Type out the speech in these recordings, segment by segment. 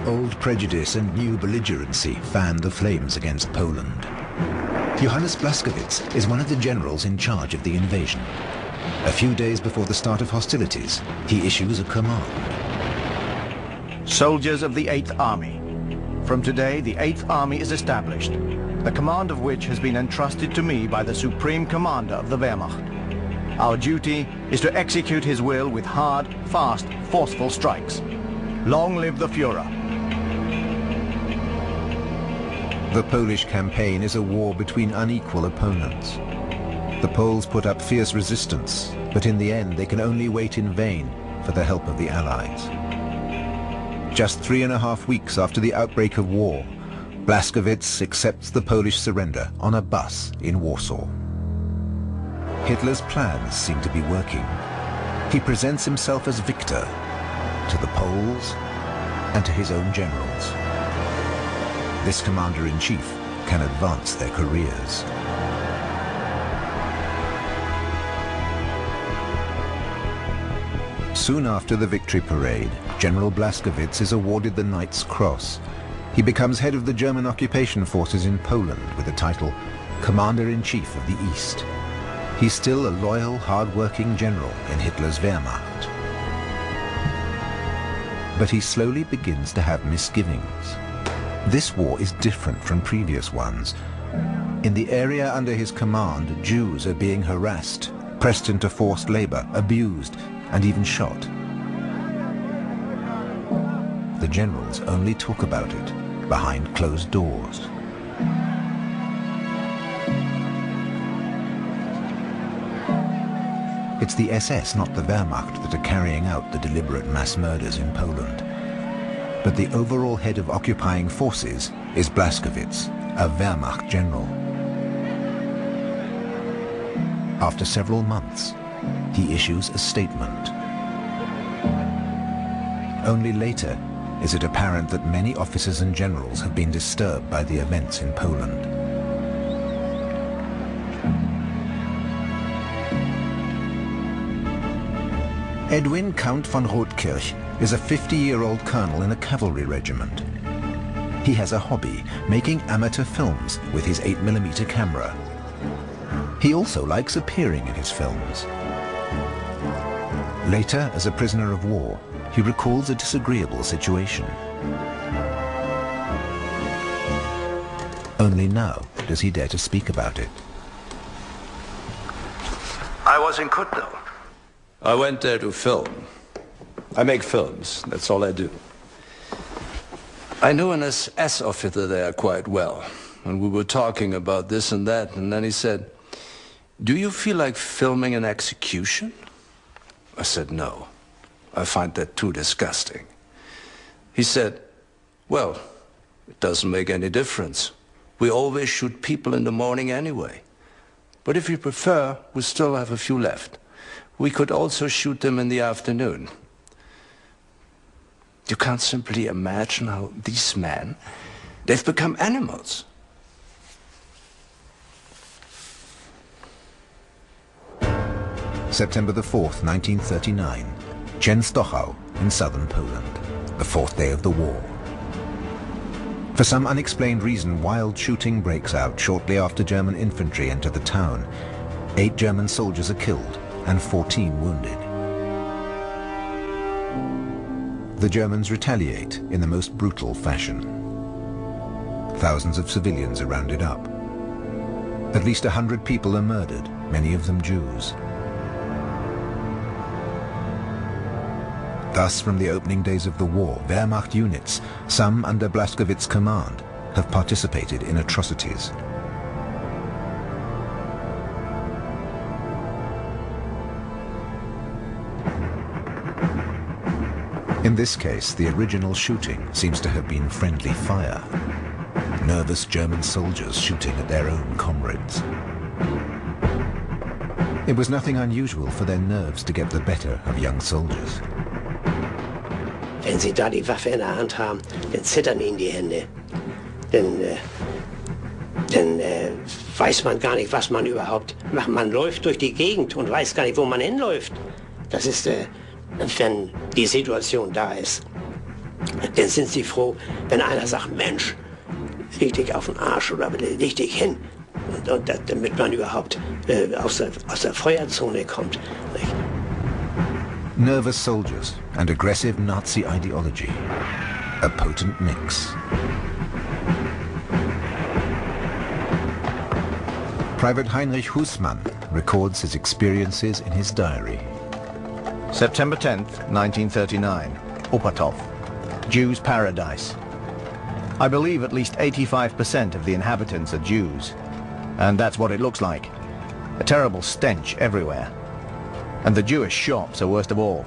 Old prejudice and new belligerency fanned the flames against Poland. Johannes Blaskowitz is one of the generals in charge of the invasion. A few days before the start of hostilities, he issues a command. Soldiers of the 8th Army. From today, the 8th Army is established, the command of which has been entrusted to me by the Supreme Commander of the Wehrmacht. Our duty is to execute his will with hard, fast, forceful strikes. Long live the Führer. The Polish campaign is a war between unequal opponents. The Poles put up fierce resistance, but in the end they can only wait in vain for the help of the Allies. Just 3.5 weeks after the outbreak of war, Blaskowitz accepts the Polish surrender on a bus in Warsaw. Hitler's plans seem to be working. He presents himself as victor to the Poles and to his own generals. This commander-in-chief can advance their careers. Soon after the victory parade, General Blaskowitz is awarded the Knight's Cross. He becomes head of the German occupation forces in Poland with the title Commander-in-Chief of the East. He's still a loyal, hard-working general in Hitler's Wehrmacht. But he slowly begins to have misgivings. This war is different from previous ones. In the area under his command, Jews are being harassed, pressed into forced labor, abused, and even shot. The generals only talk about it behind closed doors. It's the SS, not the Wehrmacht, that are carrying out the deliberate mass murders in Poland. But the overall head of occupying forces is Blaskowitz, a Wehrmacht general. After several months, he issues a statement. Only later is it apparent that many officers and generals have been disturbed by the events in Poland. Edwin Count von Rotkirch is a 50-year-old colonel in a cavalry regiment. He has a hobby, making amateur films with his 8mm camera. He also likes appearing in his films. Later, as a prisoner of war, he recalls a disagreeable situation. Only now does he dare to speak about it. I was in Kutno. I went there to film. I make films, that's all I do. I knew an SS officer there quite well, and we were talking about this and that, and then he said, "Do you feel like filming an execution?" I said, "No, I find that too disgusting." He said, "Well, it doesn't make any difference. We always shoot people in the morning anyway. But if you prefer, we still have a few left. We could also shoot them in the afternoon." You can't simply imagine how these men, they've become animals. September the 4th, 1939, Częstochow in southern Poland, the 4th day of the war. For some unexplained reason, wild shooting breaks out shortly after German infantry enter the town. 8 German soldiers are killed and 14 wounded. The Germans retaliate in the most brutal fashion. Thousands of civilians are rounded up. At least 100 people are murdered, many of them Jews. Thus, from the opening days of the war, Wehrmacht units, some under Blaskowitz's command, have participated in atrocities. In this case, the original shooting seems to have been friendly fire. Nervous German soldiers shooting at their own comrades. It was nothing unusual for their nerves to get the better of young soldiers. Wenn sie da die Waffe in der Hand haben, dann zittern ihnen die Hände. Dann weiß man gar nicht, was man überhaupt macht. Man läuft durch die Gegend und weiß gar nicht, wo man hinläuft. Das ist, wenn die Situation da ist. Dann sind sie froh, wenn einer sagt, Mensch, leg dich auf den Arsch oder leg dich hin. Und damit man überhaupt aus der Feuerzone kommt. Nicht? Nervous soldiers and aggressive Nazi ideology. A potent mix. Private Heinrich Husmann records his experiences in his diary. September 10th, 1939. Upatov. Jews' paradise. I believe at least 85% of the inhabitants are Jews. And that's what it looks like. A terrible stench everywhere. And the Jewish shops are worst of all.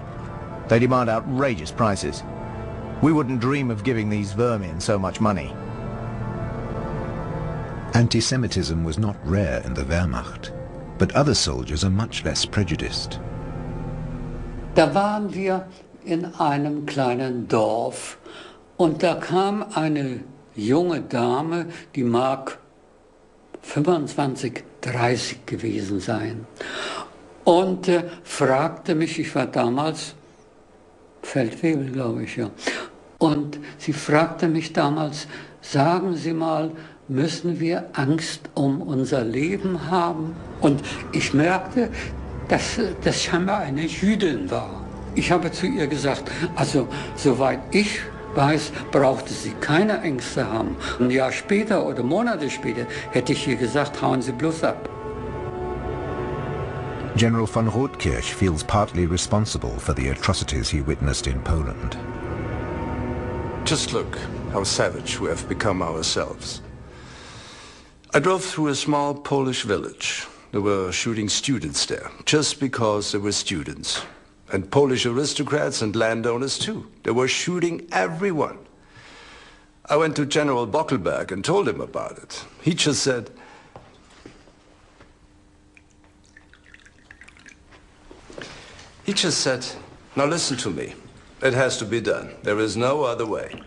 They demand outrageous prices. We wouldn't dream of giving these vermin so much money. Anti-Semitism was not rare in the Wehrmacht, but other soldiers are much less prejudiced. Da waren wir in einem kleinen Dorf und da kam eine junge Dame, die mag 25, 30 gewesen sein und fragte mich, ich war damals Feldwebel, glaube ich, ja, und sie fragte mich damals, sagen Sie mal, müssen wir Angst um unser Leben haben? Und ich merkte, dass das scheinbar eine Jüdin war. Ich habe zu ihr gesagt, also soweit ich weiß, brauchte sie keine Ängste haben. Ein Jahr später oder Monate später hätte ich ihr gesagt, hauen Sie bloß ab. General von Rotkirch feels partly responsible for the atrocities he witnessed in Poland. Just look how savage we have become ourselves. I drove through a small Polish village. They were shooting students there, just because they were students. And Polish aristocrats and landowners too. They were shooting everyone. I went to General Bockelberg and told him about it. He just said, now listen to me. It has to be done. There is no other way.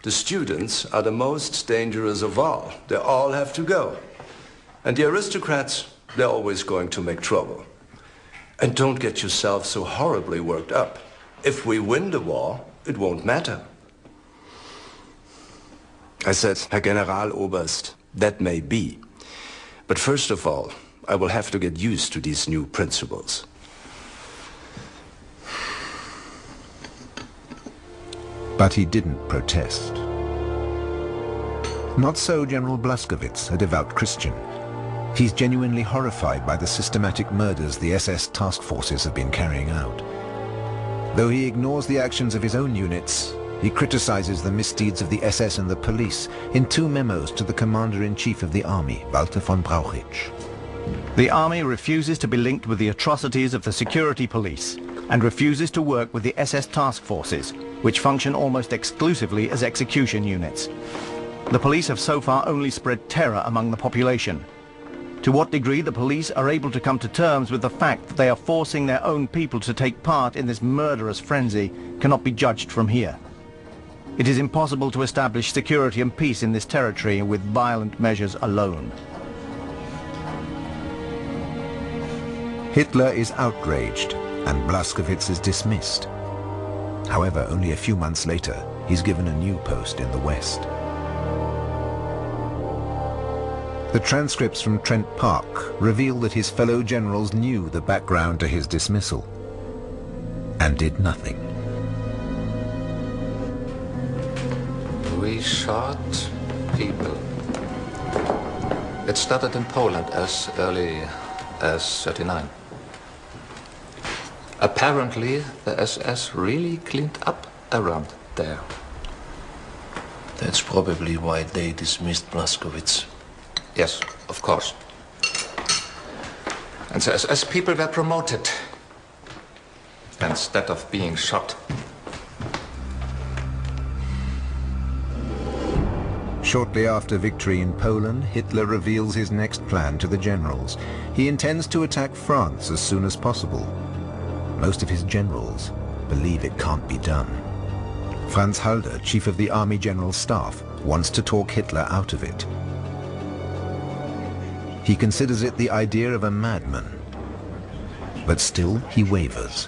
The students are the most dangerous of all. They all have to go. And the aristocrats, they're always going to make trouble. And don't get yourself so horribly worked up. If we win the war, it won't matter. I said, Herr Generaloberst, that may be. But first of all, I will have to get used to these new principles. But he didn't protest. Not so General Blaskowitz, a devout Christian. He's genuinely horrified by the systematic murders the SS task forces have been carrying out. Though he ignores the actions of his own units, he criticizes the misdeeds of the SS and the police in 2 memos to the Commander-in-Chief of the Army, Walter von Brauchitsch. The Army refuses to be linked with the atrocities of the security police and refuses to work with the SS task forces, which function almost exclusively as execution units. The police have so far only spread terror among the population. To what degree the police are able to come to terms with the fact that they are forcing their own people to take part in this murderous frenzy cannot be judged from here. It is impossible to establish security and peace in this territory with violent measures alone. Hitler is outraged and Blaskowitz is dismissed. However, only a few months later, he's given a new post in the West. The transcripts from Trent Park reveal that his fellow generals knew the background to his dismissal and did nothing. We shot people. It started in Poland as early as 39. Apparently, the SS really cleaned up around there. That's probably why they dismissed Blaskowitz. Yes, of course. And the SS people were promoted instead of being shot. Shortly after victory in Poland, Hitler reveals his next plan to the generals. He intends to attack France as soon as possible. Most of his generals believe it can't be done. Franz Halder, chief of the Army General Staff, wants to talk Hitler out of it. He considers it the idea of a madman, but still he wavers.